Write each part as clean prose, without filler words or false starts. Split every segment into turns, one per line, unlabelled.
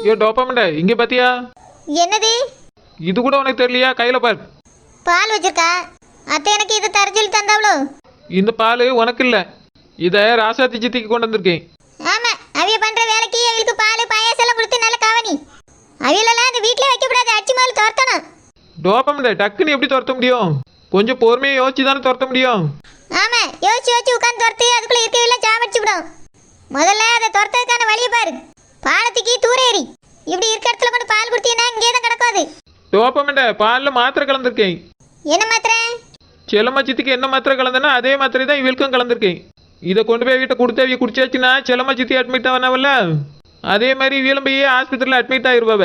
ஏ டோப்பமண்ட இங்க பாத்தியா?
என்னது?
இது கூட உனக்கு தெரியலையா? கையில பாரு.
பால் வச்சிருக்கா. அத்தை எனக்கு இதை தர சொல்லி தந்தாவளோ?
இந்த பால் உனக்கு இல்ல, இத ராசாத்தி சித்திக்கு கொண்டு வந்திருக்கேன்.
ஆமா, அவிய பண்ற வேலைக்கு அவளுக்கு பால் பாயாசம் எல்லாம் கொடுத்து நல்ல கவனி. அவியலெல்லாம் இந்த வீட்லயே வைக்க கூடாது, அடிச்சு மால் துரத்தணும்.
டோப்பமண்ட டக்குன்னு எப்படி துரத்த முடியும்? கொஞ்சம் பொறுமையை யோசிச்சு தானே துரத்த முடியும்.
ஆமா, யோசிச்சு யோசிச்சு உட்காந்து துரத்து அதுக்குள்ள இருக்கவெல்லாம் சாவடிச்சு விடும். முதல்ல அதை துரத்ததுக்கான வழியை பாரு. பாலத்துக்கு தூர ஏறி இப்படி இருக்க இடத்துல கொண்டு பால் கொடுத்தீங்கன்னா இங்கே தான் கிடக்காது.
டோப்பமண்ட பால்ல மாத்திரை கலந்துருக்கேன்.
என்ன மாத்திரை?
செல்லம்மா சித்திக்கு என்ன மாத்திரை கலந்தனா அதே மாத்திரை தான் இவளுக்கும் கலந்துருக்கேன். இதை கொண்டு போய் வீட்டை கொடுத்து அவிய குடிச்சாச்சுன்னா செல்லம்மா சித்தி அட்மிட் ஆனாவல்ல, அதே மாதிரி இவளும் போய் ஆஸ்பத்திரியில் அட்மிட் ஆயிருவாவ.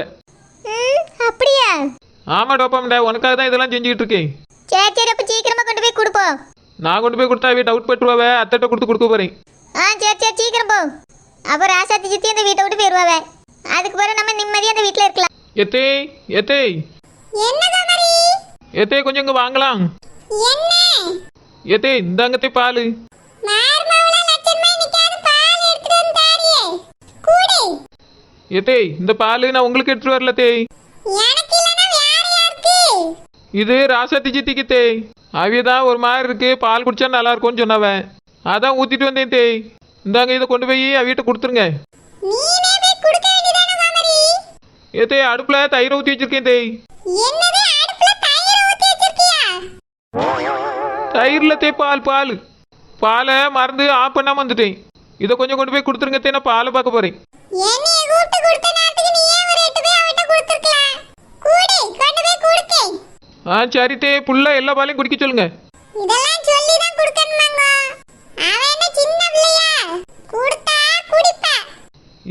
அப்படியா?
ஆமா டோப்பமண்ட, உனக்காக தான் இதெல்லாம் செஞ்சுக்கிட்டு இருக்கேன்.
சரி சரி, அப்ப சீக்கிரமா கொண்டு போய் கொடுப்போம்.
நான் கொண்டு போய் கொடுத்தா அவிய டவுட் பட்டுருவாவ, அத்தட்ட கொடுக்க போறேன்.
சரி சரி, சீக்கிரம் போ. அப்போ ராசாத்தி சித்தி அந்த வீட்டை விட்டு போயிருவாவே. அதுக்கு பிறகு நம்ம நிம்மதியாக அந்த வீட்டில் இருக்கலாம்.
எத்தே எத்தே
என்ன தாமரி?
எத்தே கொஞ்சம் இங்க வாங்கலாம்.
என்ன?
எத்தே இந்தாங்கத்தே பால். எத்தே இந்த பால் நான் உங்களுக்கு எடுத்துட்டு வரல தே. இது ராசாத்தி சித்திக்கு தே. அவியதான் ஒரு மாதிரி இருக்கு, பால் குடிச்சா நல்லா இருக்கும்னு சொன்னவன், அதான் ஊத்திட்டு வந்தேன் தே. இந்தாங்க, இதை கொண்டு போய் அவியிட்ட கொடுத்துருங்க. ஏத்தே அடுப்புல தயிர் ஊற்றி வச்சிருக்கேன் தே. தயிர்ல தே பால் பால் பாலை மறந்து ஆஃப் பண்ணாம வந்துட்டேன். இதை கொஞ்சம் கொண்டு போய் கொடுத்துருங்க தே, நான் பாலை பார்க்க போறேன். சரி தே, புள்ள எல்லா பாலையும் குடிக்க சொல்லுங்க.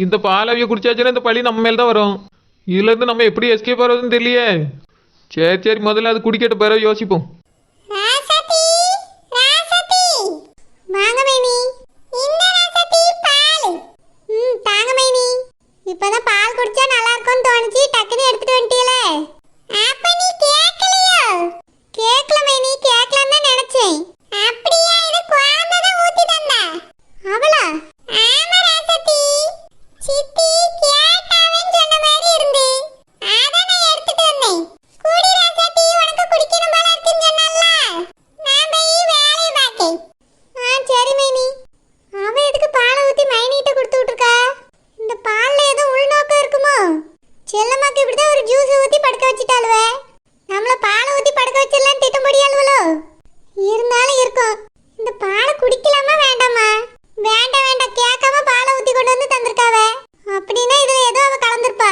இந்த பாலவிய குடிச்சாச்சுன்னா இந்த பழி நம்ம மேல தான் வரும். இதுல இருந்து நம்ம எப்படி எஸ்கேப் ஆகிறதுன்னு தெரியலையே. சரி சரி, முதல்ல அது குடிக்கட்ட பிறகு யோசிப்போம்.
இப்பதான் பால் குடிச்சா நல்லா இருக்கும்னு தோணுச்சு, டக்குன்னு எடுத்துட்டு வந்துட்டீங்களே. அப்ப நீ கேட்கலையோ? கேட்கல மைனி, கேட்கலாம் தான் நினைச்சேன். அப்படியே இது குழந்தை தான் ஊத்தி தந்தா. அவளா? ஆமா ராசத்தி, சித்தி கேட்டாவேன்னு சொன்ன மாதிரி இருந்து அதான் நான் எடுத்துட்டு வந்தேன். குடி ராசத்தி, உனக்கு குடிக்கணும் போல இருக்குன்னு சொன்னல்ல, நான் போய் வேலையை பார்க்கேன். சரி மைனி. அவ எதுக்கு பாலை ஊத்தி மைனிட்ட கொடுத்து விட்டுருக்கா? இந்த பால்ல ஏதோ உள்நோக்கம் இருக்குமோ? செல்லம்மாக்கு இப்படிதான் ஒரு ஜூஸ் ஊத்தி படுக்க வச்சிட்டாளுவே. நம்மள பாலை ஊத்தி படுக்க வச்சிடலாம் திட்டம் முடியாளுவலோ? இருந்தாலும் இருக்கும். இந்த பாலை குடிக்கலாமா வேண்டாமா? வேண்டாம் வேண்டாம், கேட்காம பாலை ஊத்தி கொண்டு வந்து தந்திருக்காவே. அப்படின்னா இதுல ஏதோ அவ கலந்துருப்பா.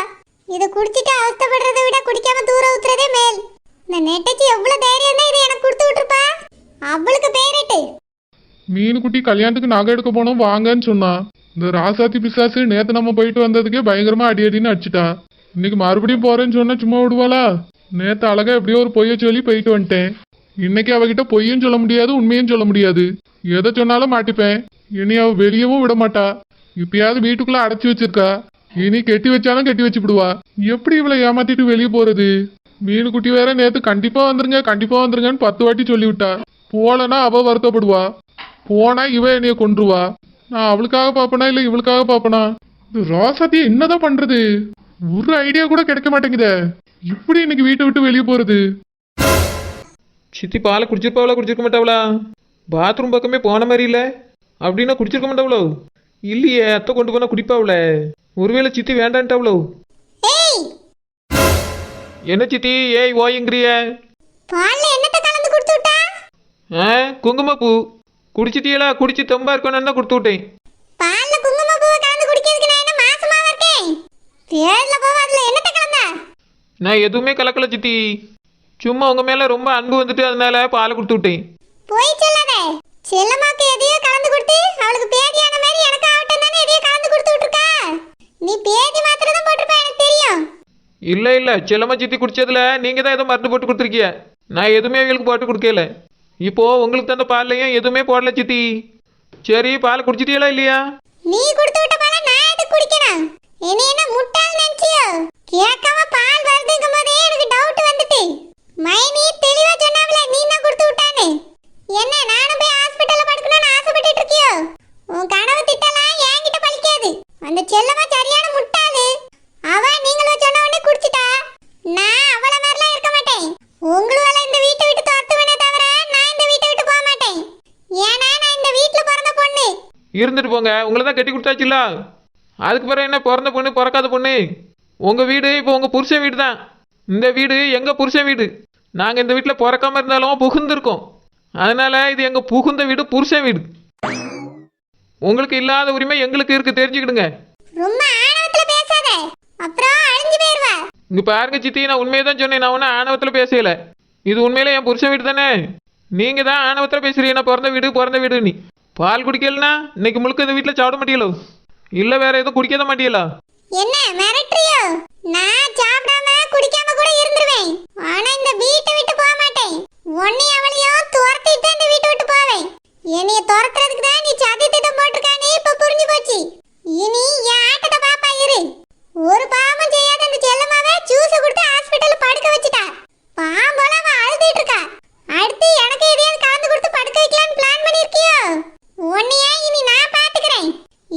இதை குடிச்சிட்டு அவஸ்தப்படுறதை விட குடிக்காம தூர ஊத்துறதே மேல். இந்த நெட்டச்சி எவ்வளவு தைரியம் தான் இதை எனக்கு கொடுத்து விட்டுருப்பா. அவளுக்கு பேரிட்டு
மீனுக்குட்டி கல்யாணத்துக்கு நகை எடுக்க போனோம் வாங்கன்னு சொன்னா. இந்த ராசாத்தி பிசாசு நேத்து நம்ம போயிட்டு வந்ததுக்கே பயங்கரமா அடி அடின்னு அடிச்சுட்டான். இன்னைக்கு மறுபடியும் போறேன்னு சொன்னா சும்மா விடுவாளா? நேத்து அழகா எப்படியோ ஒரு பொய்ய சொல்லி போயிட்டு வந்துட்டேன். இன்னைக்கு அவகிட்ட பொய்யும் சொல்ல முடியாது, உண்மையும் சொல்ல முடியாது. எதை சொன்னாலும் மாட்டிப்பேன். இனி அவ வெளியவும் விட மாட்டா. இப்பயாவது வீட்டுக்குள்ள அடைச்சி வச்சிருக்கா. இனி கெட்டி வச்சாலும் கெட்டி வச்சு விடுவா. எப்படி இவளை ஏமாத்திட்டு வெளியே போறது? மீனுக்குட்டி வேற நேத்து கண்டிப்பா வந்துருங்கன்னு 10 வாட்டி சொல்லிவிட்டா. போலன்னா அவ வருத்தப்படுவா, போனா இவ என்னைய கொன்றுவா. நான் அவளுக்காக பாப்பனா இல்ல இவளுக்காக பாப்பனா? இந்த ராசாத்திய என்னதான் பண்றது? ஒரு ஐடியா கூட கிடைக்க மாட்டேங்குதே. இப்படி இன்னைக்கு வீட்டை விட்டு வெளியே போறது?
சித்தி பாலை குடிச்சிருப்பாவளா குடிச்சிருக்க மாட்டாவளா? பாத்ரூம் பக்கமே போன மாதிரி இல்லை. அப்படின்னா குடிச்சிருக்க மாட்டாவளோ? இல்லையே, அத்தை கொண்டு போனா குடிப்பாவல. ஒருவேளை சித்தி வேண்டான்ட்டாவளோ? என்ன சித்தி ஏய் ஓயங்கிறிய? குங்குமப்பூ குடிச்சிட்டீங்களா? குடிச்சு தெம்பா இருக்கணும்னு கொடுத்து விட்டேன்.
பால்ல குங்குமப்பூவை கலந்து குடிக்கிறதுக்கு நான் என்ன மாசமாவா இருக்கேன்? தேர்ல போவ அதுல என்னத்த கலந்தா?
நான் எதுவுமே கலக்கல சித்தி, சும்மா உங்க மேல ரொம்ப அன்பு வந்துட்டு அதனால பாலை கொடுத்து விட்டேன்.
போய் சொல்லாதே. செல்லம்மாக்கு எதையோ கலந்து கொடுத்து அவளுக்கு பேதியான மாதிரி எனக்கு ஆவட்டம் தானே எதையோ கலந்து கொடுத்து விட்டுருக்கா. நீ பேதி மாத்திரம் தான் போட்டிருப்பா, எனக்கு தெரியும்.
இல்ல செல்லம்மா சித்தி குடிச்சதுல நீங்க தான் ஏதோ மருந்து போட்டு கொடுத்துருக்கிய. நான் எதுவுமே அவங்களுக்கு போட்டு கொடுக்கல. இப்போ உங்களுக்கு தந்த பால்லையும் எதுவுமே போடல சித்தி. சரி, பால் குடிச்சிட்டீங்களா இல்லையா?
நீ கொடுத்து விட்ட பாலை நான் எதுக்கு குடிக்கணும்? இனி என்ன முட்டாள் நினைச்சியோ? கேட்காம பால் வருதுங்கும் போதே எனக்கு டவுட் வந்துட்டு. மைனி தெளிவா சொன்னாவல நீ தான் கொடுத்து விட்டானே. என்ன நானும் போய் ஹாஸ்பிடல்ல படுக்கணும்னு ஆசைப்பட்டுட்டு இருக்கியோ? உன் கனவு திட்டலாம் என்கிட்ட பலிக்காது. அந்த செல்லமா சரியான முட்டாளு. அவன்
இருந்துட்டு போங்க. உங்களை தான் கட்டி கொடுத்தாச்சுல்ல. அதுக்கு பிறகு என்ன பிறந்த பொண்ணு பிறக்காத பொண்ணு? உங்கள் வீடு இப்போ உங்கள் புருஷன் வீடு தான். இந்த வீடு எங்கள் புருஷன் வீடு. நாங்கள் இந்த வீட்டில் பிறக்காம இருந்தாலும் புகுந்திருக்கோம். அதனால இது எங்கள் புகுந்த வீடு, புருஷன் வீடு. உங்களுக்கு இல்லாத உரிமை எங்களுக்கு இருக்கு, தெரிஞ்சுக்கிடுங்க.
ரொம்ப ஆணவத்துல பேசாத, அப்புறம் அழிஞ்சு போயிருவ.
இங்கே பாருங்க சித்தி, நான் உண்மையை தான் சொன்னேன். நான் ஒன்றும் ஆணவத்தில் பேசல. இது உண்மையிலே என் புருஷன் வீடு தானே. நீங்கள் தான் ஆணவத்தில் பேசுறீங்க. நான் பிறந்த வீடு நீ. பால் குடிக்கலனா இன்னைக்கு முழுக்க இந்த வீட்டில் சாப்பிட மாட்டீங்களோ? இல்லை வேற எதுவும் குடிக்க மாட்டீங்களா?
என்ன மிரட்டுறியோ? நான் சாப்பிடாம குடிக்காம கூட இருந்துருவேன். ஆனா இந்த வீட்டை விட்டு போக மாட்டேன். உன்னை அவளையோ துரத்திட்டு தான் இந்த வீட்டை விட்டு போவேன். என்னைய துரத்துறதுக்கு தான் நீ சதி திட்டம் போட்டிருக்கானே, இப்ப புரிஞ்சு போச்சு. இனி என் ஆட்டத்தை பாப்பா இரு. ஒரு பாவமும் செய்யாத அந்த செல்லம்மாவை ஜூஸ் கொடுத்து ஹாஸ்பிட்டல்ல படுக்க வச்சுட்டா. பாம்போல அவ அழுதுட்டு இருக்கா. அடுத்து எனக்கு எதையாவது கலந்து கொடுத்து படுக்க வைக்கலாம்னு பிளான் பண்ணிருக்கியோ? உன்னையே இனி நான் பாத்துக்கிறேன்.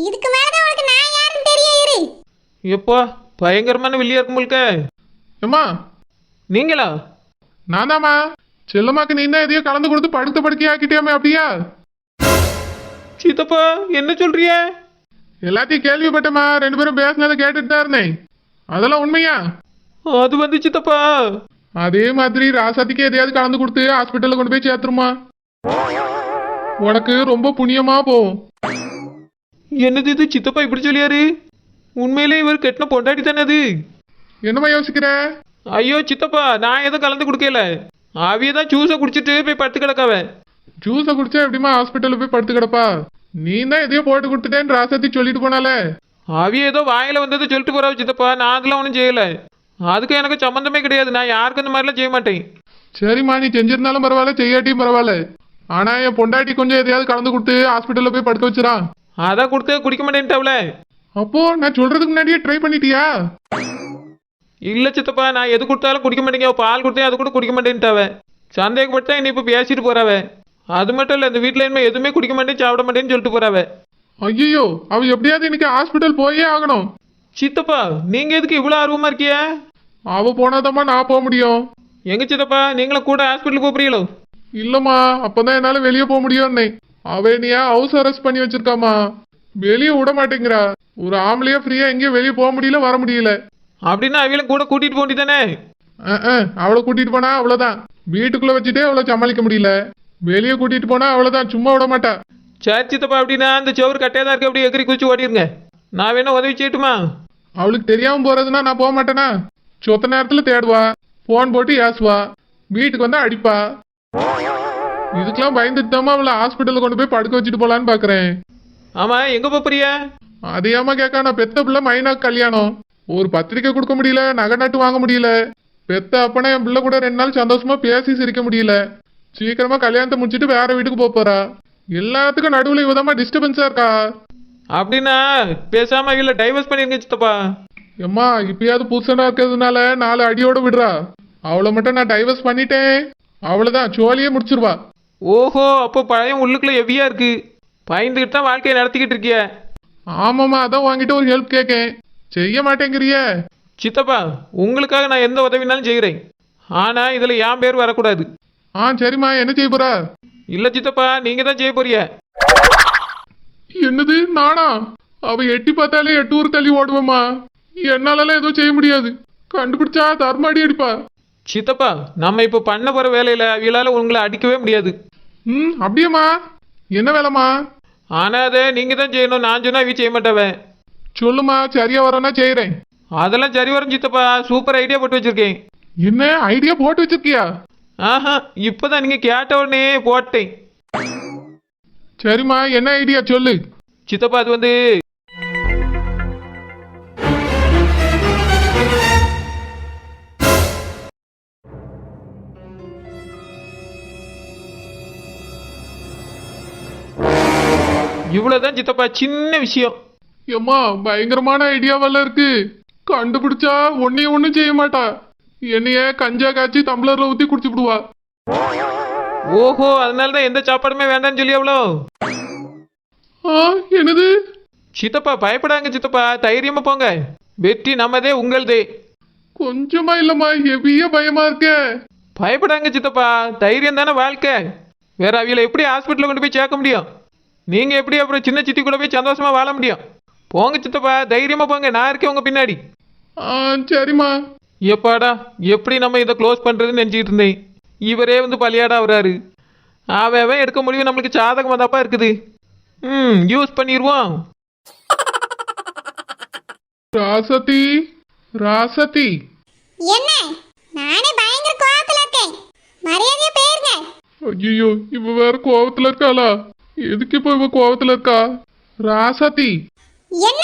இதுக்கு மேலதான் உனக்கு நான் யாருன்னு தெரிய இரு.
எப்பா பயங்கரமான வெளியா இருக்கும் முழுக்க.
ஏம்மா
நீங்களா?
நான் தாம்மா. செல்லம்மாக்கு நீ தான் எதையோ கலந்து கொடுத்து படுத்த படுக்கை ஆக்கிட்டியாமே, அப்படியா?
சித்தப்பா என்ன சொல்றிய?
எல்லாத்தையும் கேள்விப்பட்டேம்மா. 2 பேரும் பேசினதை கேட்டுட்டு தான் இருந்தேன். அதெல்லாம் உண்மையா?
அது வந்து சித்தப்பா,
அதே மாதிரி ராசாத்திக்கு எதையாவது கலந்து கொடுத்து ஹாஸ்பிட்டல்ல கொண்டு போய் சேர்த்துருமா. உனக்கு ரொம்ப புண்ணியமா போகும்.
என்னது இது சித்தப்பா இப்படி சொல்லியாரு? உண்மையிலே இவர் கெட்டின பொண்டாட்டி தானே அது?
என்னம்மா யோசிக்கிற?
ஐயோ சித்தப்பா, நான் எதுவும் கலந்து கொடுக்கல. அவிய தான் ஜூஸை குடிச்சிட்டு போய் படுத்து கிடக்காவ.
ஜூஸை குடிச்சா எப்படிமா ஹாஸ்பிட்டல்ல போய் படுத்து கிடப்பா? நீ தான் எதையோ போட்டு கொடுத்துட்டேன்னு ராசாத்தி சொல்லிட்டு போனாலே.
அவிய ஏதோ வாயில வந்ததை சொல்லிட்டு போறாவ சித்தப்பா. நான் அதெல்லாம் ஒன்றும் செய்யல. அதுக்கு எனக்கு சம்மந்தமே கிடையாது. நான் யாருக்கும் இந்த மாதிரிலாம் செய்ய மாட்டேன்.
சரிம்மா, நீ செஞ்சிருந்தாலும் பரவாயில்ல, செய்யாட்டியும் பரவாயில்ல. ஆனா என் பொண்டாட்டி கொஞ்சம் எதையாவது கலந்து கொடுத்து ஹாஸ்பிட்டல்ல போய் படுக்க வச்சிரா.
அதான் கொடுத்து குடிக்க மாட்டேன்ட்டாவல.
அப்போ நான் சொல்றதுக்கு முன்னாடியே ட்ரை பண்ணிட்டியா?
இல்ல சித்தப்பா, நான் எது கொடுத்தாலும் குடிக்க மாட்டேங்க. பால் கொடுத்தேன், அது கூட குடிக்க மாட்டேன்ட்டாவ. சந்தேகப்பட்டா இன்னும் இப்போ பேசிட்டு போறாவ. அது மட்டும் இல்ல, இந்த வீட்டுல இனிமே எதுவுமே குடிக்க மாட்டேன் சாப்பிட மாட்டேன்னு சொல்லிட்டு போறாவ.
ஐயோ, அவ எப்படியாவது இன்னைக்கு ஹாஸ்பிட்டல் போயே ஆகணும்.
சித்தப்பா நீங்க எதுக்கு இவ்வளவு ஆர்வமா இருக்கிய?
அவ போனாதாம்மா நான் போக முடியும்.
எங்க சித்தப்பா, நீங்களும் கூட ஹாஸ்பிட்டல் போறீங்களோ?
இல்லம்மா, அப்பதான் என்னால வெளியே போக முடியும்னே. அவ என்னையா ஹவுஸ் அரெஸ்ட் பண்ணி வச்சிருக்காமா. வெளியே விட மாட்டேங்கிறா. ஒரு ஆம்பளையா ஃப்ரீயா எங்கேயும் வெளியே போக முடியல, வர முடியல.
அப்படின்னா அவியலும் கூட கூட்டிட்டு போண்டி தானே?
அவளை கூட்டிட்டு போனா அவ்வளவுதான். வீட்டுக்குள்ள வச்சுட்டே அவளை சமாளிக்க முடியல. வெளியே கூட்டிட்டு போனா அவ்வளவுதான், சும்மா விட மாட்டா.
சரி சித்தப்பா, அப்படின்னா அந்த சோறு கட்டையா தான் இருக்கு, அப்படி எகிரி குச்சி ஓடிருங்க. நான் வேணா உதவி செய்யட்டுமா?
அவளுக்கு தெரியாம போறதுன்னா நான் போக மாட்டேனா? சொத்த நேரத்துல தேடுவா, போன் போட்டு ஏசுவா, வீட்டுக்கு வந்தா அடிப்பா. இதுக்கெல்லாம் பயந்துட்டு தாமா அவளை ஹாஸ்பிட்டல்ல கொண்டு போய் படுக்க வச்சுட்டு போலான்னு பாக்குறேன்.
ஆமா, எங்க போறிய?
அதையாம கேட்க, நான் பெத்த பிள்ளை மைனாக்கு கல்யாணம். ஒரு பத்திரிக்கை கொடுக்க முடியல, நகை நட்டு வாங்க முடியல. பெத்த அப்பனா என் பிள்ளை கூட 2 நாள் சந்தோஷமா பேசி சிரிக்க முடியல. சீக்கிரமா கல்யாணத்தை முடிச்சிட்டு வேற வீட்டுக்கு போறா. எல்லாத்துக்கும் நடுவில் இவதாம்மா டிஸ்டர்பன்ஸா இருக்கா.
அப்படின்னா பேசாம அவியல டைவர்ஸ் பண்ணிருங்க சித்தப்பா.
எம்மா, இப்பயாவது புதுசனா இருக்கிறதுனால 4 அடியோட விடுறா. அவளை மட்டும் நான் டைவர்ஸ் பண்ணிட்டேன், அவ்வளவுதான், சோழியே முடிச்சிருவா.
ஓஹோ, அப்போ பழைய உள்ளுக்குள்ள ஹெவியா இருக்கு. பயந்துகிட்டு தான் வாழ்க்கையை நடத்திக்கிட்டு இருக்கிய.
ஆமாம்மா, அதான் வாங்கிட்டு ஒரு ஹெல்ப் கேட்கேன், செய்ய மாட்டேங்கிறிய.
சித்தப்பா உங்களுக்காக நான் எந்த உதவினாலும் செய்கிறேன். ஆனா இதுல என் பேர் வரக்கூடாது.
சரிம்மா, என்ன செய்ய போறா?
இல்ல சித்தப்பா, நீங்க தான் செய்ய போறிய.
என்னது, நானா? அவ எட்டி பார்த்தாலே 8 ஊர் தள்ளி ஓடுவேம்மா. என்னாலலாம் எதுவும் செய்ய முடியாது. கண்டுபிடிச்சா தர்மாடி அடிப்பா.
சித்தப்பா, நம்ம இப்ப பண்ண போற வேலையில அவியலால உங்களை அடிக்கவே முடியாது.
அப்படியேம்மா? என்ன வேலைம்மா?
ஆனா அதை நீங்க தான் செய்யணும். நான் சொன்னா அவி செய்ய மாட்டவன்.
சொல்லுமா, சரியா வரேன்னா செய்யறேன்.
அதெல்லாம் சரி வரும் சித்தப்பா. சூப்பர் ஐடியா போட்டு வச்சிருக்கேன்.
என்ன ஐடியா போட்டு வச்சிருக்கியா?
ஆஹா, இப்பதான் நீங்க கேட்ட உடனே போட்டேன்.
சரிம்மா, என்ன ஐடியா சொல்லு.
சித்தப்பா அது வந்து இவ்வளவுதான் சித்தப்பா, சின்ன விஷயம்.
எம்மா, பயங்கரமான ஐடியாவெல்லாம் இருக்கு. கண்டுபிடிச்சா ஒன்னையும் ஒன்னும் செய்ய மாட்டா. என்னைய கஞ்சா காய்ச்சி டம்ளர்ல ஊத்தி குடிச்சுடுவா.
ஓஹோ, அதனாலதான் எந்த சாப்பாடுமே வேண்டாம்னு சொல்லி அவ்வளோ.
என்னது?
சித்தப்பா பயப்படாங்க சித்தப்பா, தைரியமா போங்க. வெற்றி நம்மதே, உங்களதே.
கொஞ்சமா இல்லம்மா, ஹெவியா பயமா இருக்க.
பயப்படாங்க சித்தப்பா, தைரியம் தானே வாழ்க்கை. வேற அவியலை எப்படி ஹாஸ்பிட்டலில் கொண்டு போய் சேர்க்க முடியும்? நீங்க எப்படி அப்புறம் சின்ன சித்தி கூட போய் சந்தோஷமா வாழ முடியும்? போங்க சித்தப்பா, தைரியமா போங்க, நான் இருக்கேன் உங்க பின்னாடி.
ஆ சரிம்மா.
எப்பாடா, எப்படி நம்ம இதை க்ளோஸ் பண்றதுன்னு நினைச்சிட்டு இருந்தேன். இவரே வந்து பலியாடா வராரு. அவன் எடுக்க முடிவு நம்மளுக்கு சாதகமாக தாப்பா இருக்குது. யூஸ் பண்ணிடுவோம்.
ராசதி, ராசதி.
என்ன? நானே பயங்கர கோவத்துல இருக்கேன். மரியாதையா போயிருங்க.
ஐயோ, இவ வேற கோவத்துல இருக்காளா? எதுக்கு இப்ப இவ கோவத்துல இருக்கா? ராசதி.
என்ன?